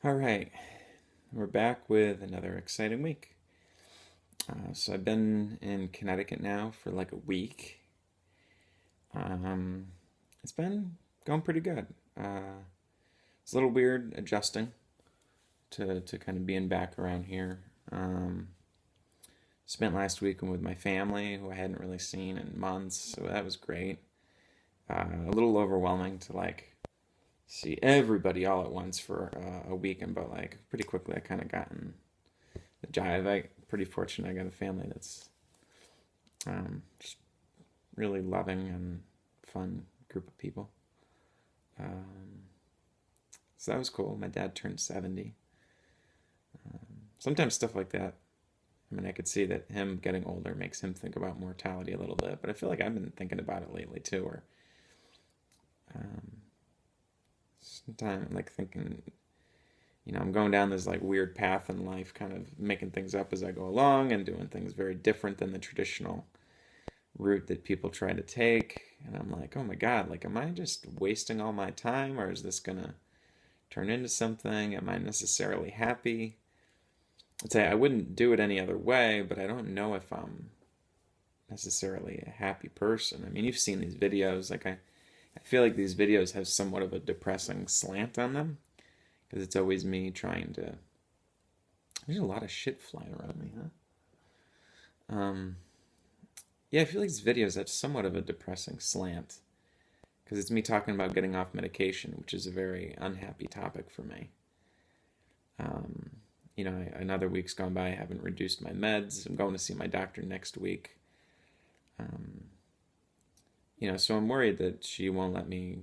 All right, we're back with another exciting week. So I've been in Connecticut now for like a week. Um, it's been going pretty good. It's a little weird adjusting to kind of being back around here. Um, Spent last weekend with my family, who I hadn't really seen in months, so that was great. A little overwhelming to like see everybody all at once for a weekend, but like pretty quickly I kind of gotten the jive. I pretty fortunate. I got a family that's just really loving and fun group of people. Um, so that was cool. My dad turned 70. Sometimes stuff like that. I mean, I could see that him getting older makes him think about mortality a little bit, but I feel like I've been thinking about it lately too. Or um, sometimes like thinking, I'm going down this like weird path in life, kind of making things up as I go along and doing things very different than the traditional route that people try to take. And I'm like, oh my God, like, am I just wasting all my time, or is this gonna turn into something? Am I necessarily happy? I'd say I wouldn't do it any other way, but I don't know if I'm necessarily a happy person. I mean, you've seen these videos. Like, I feel like these videos have somewhat of a depressing slant on them because it's always me trying to. There's a lot of shit flying around me, huh? Yeah, I feel like these videos have somewhat of a depressing slant because it's me talking about getting off medication, which is a very unhappy topic for me. Um, Another week's gone by. I haven't reduced my meds. I'm going to see my doctor next week. Um, so I'm worried that she won't let me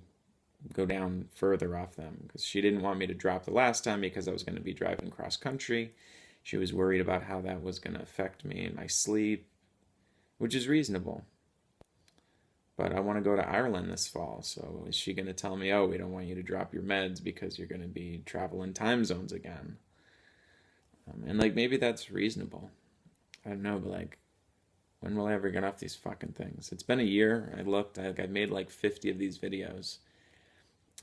go down further off them because she didn't want me to drop the last time because I was going to be driving cross country. She was worried about how that was going to affect me and my sleep, which is reasonable. But I want to go to Ireland this fall, so is she going to tell me, oh, we don't want you to drop your meds because you're going to be traveling time zones again? And like maybe that's reasonable. I don't know, but like, when will I ever get off these fucking things? It's been a year. I've made like 50 of these videos,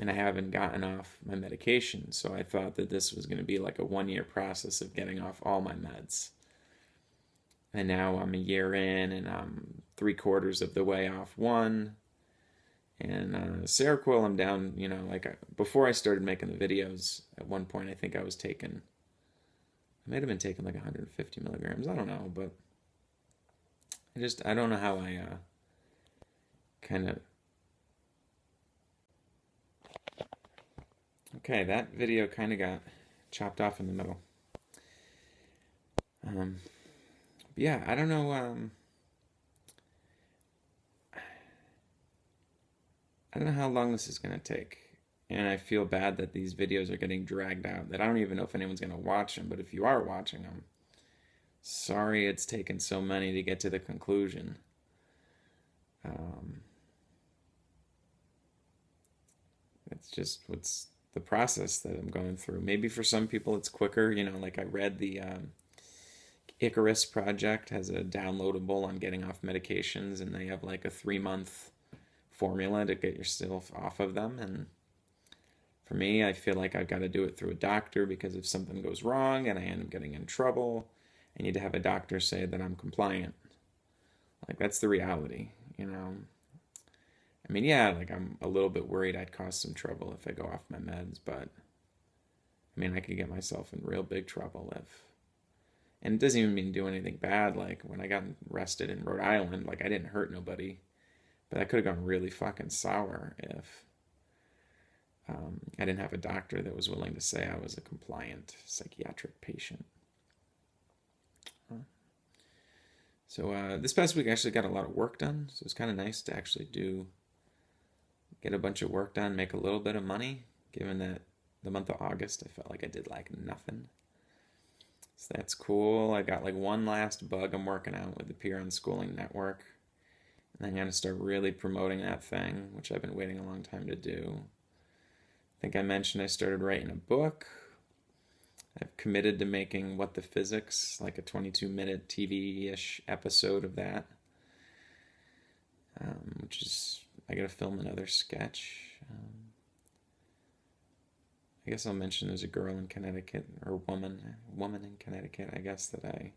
and I haven't gotten off my medication. So I thought that this was going to be like a 1 year process of getting off all my meds. And now I'm a year in, and I'm 3/4 of the way off one. And Seroquel, I'm down. Before I started making the videos, at one point I think I might have been taking like 150 milligrams. I don't know, but I don't know how I kind of. Okay, that video kind of got chopped off in the middle. Um, but yeah, I don't know. I don't know how long this is gonna take, and I feel bad that these videos are getting dragged out. That I don't even know if anyone's gonna watch them. But if you are watching them, sorry it's taken so many to get to the conclusion. Um, it's just what's the process that I'm going through. Maybe for some people it's quicker. Like I read the Icarus Project has a downloadable on getting off medications, and they have like a 3-month formula to get yourself off of them. And for me, I feel like I've got to do it through a doctor because if something goes wrong and I end up getting in trouble, I need to have a doctor say that I'm compliant. Like that's the reality. I mean, yeah, like I'm a little bit worried I'd cause some trouble if I go off my meds, but I mean, I could get myself in real big trouble if. And it doesn't even mean do anything bad. Like when I got arrested in Rhode Island, like I didn't hurt nobody, but I could have gone really fucking sour if I didn't have a doctor that was willing to say I was a compliant psychiatric patient. So this past week I actually got a lot of work done, so it's kind of nice to actually get a bunch of work done, make a little bit of money, given that the month of August I felt like I did like nothing. So that's cool. I got like one last bug I'm working out with the Peer Unschooling Network. And then I'm going to start really promoting that thing, which I've been waiting a long time to do. I think I mentioned I started writing a book. I've committed to making What the Physics, like a 22-minute TV-ish episode of that. Which is, I got to film another sketch. I guess I'll mention there's a girl in Connecticut, or woman in Connecticut, I guess, that I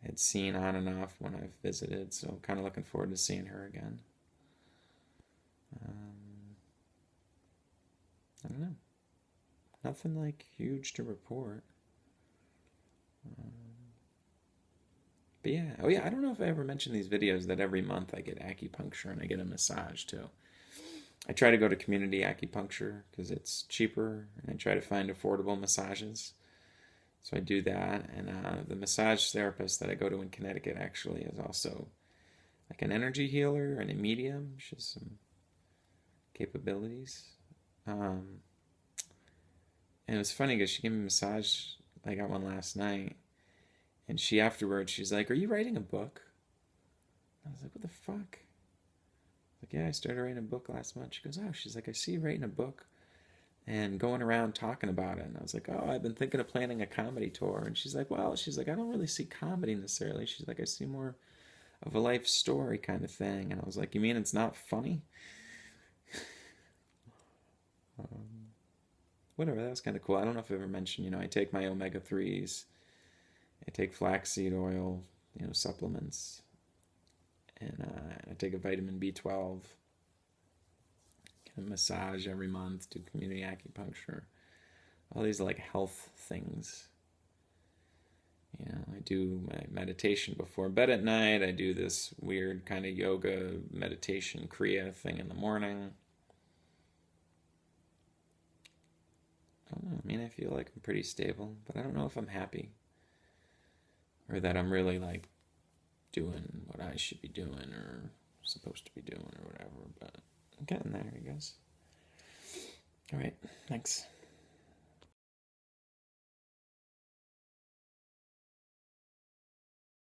had seen on and off when I've visited, so I'm kind of looking forward to seeing her again. I don't know. Nothing like huge to report. But yeah, oh yeah, I don't know if I ever mentioned these videos that every month I get acupuncture and I get a massage too. I try to go to community acupuncture because it's cheaper, and I try to find affordable massages. So I do that, and the massage therapist that I go to in Connecticut actually is also like an energy healer and a medium. She has some capabilities. And it was funny because she gave me a massage. I got one last night, and she afterwards, she's like, "Are you writing a book?" I was like, "What the fuck?" Like, yeah, I started writing a book last month. She goes, "Oh," she's like, "I see you writing a book and going around talking about it." And I was like, "Oh, I've been thinking of planning a comedy tour." And she's like, "Well," she's like, "I don't really see comedy necessarily." She's like, "I see more of a life story kind of thing." And I was like, "You mean it's not funny?" Whatever, that was kind of cool. I don't know if I ever mentioned, I take my omega-3s, I take flaxseed oil, supplements, and I take a vitamin B12, get a massage every month, do community acupuncture, all these like health things. I do my meditation before bed at night. I do this weird kind of yoga meditation kriya thing in the morning. I don't know. I mean, I feel like I'm pretty stable, but I don't know if I'm happy or that I'm really like doing what I should be doing or supposed to be doing or whatever. But I'm getting there, I guess. All right. Thanks.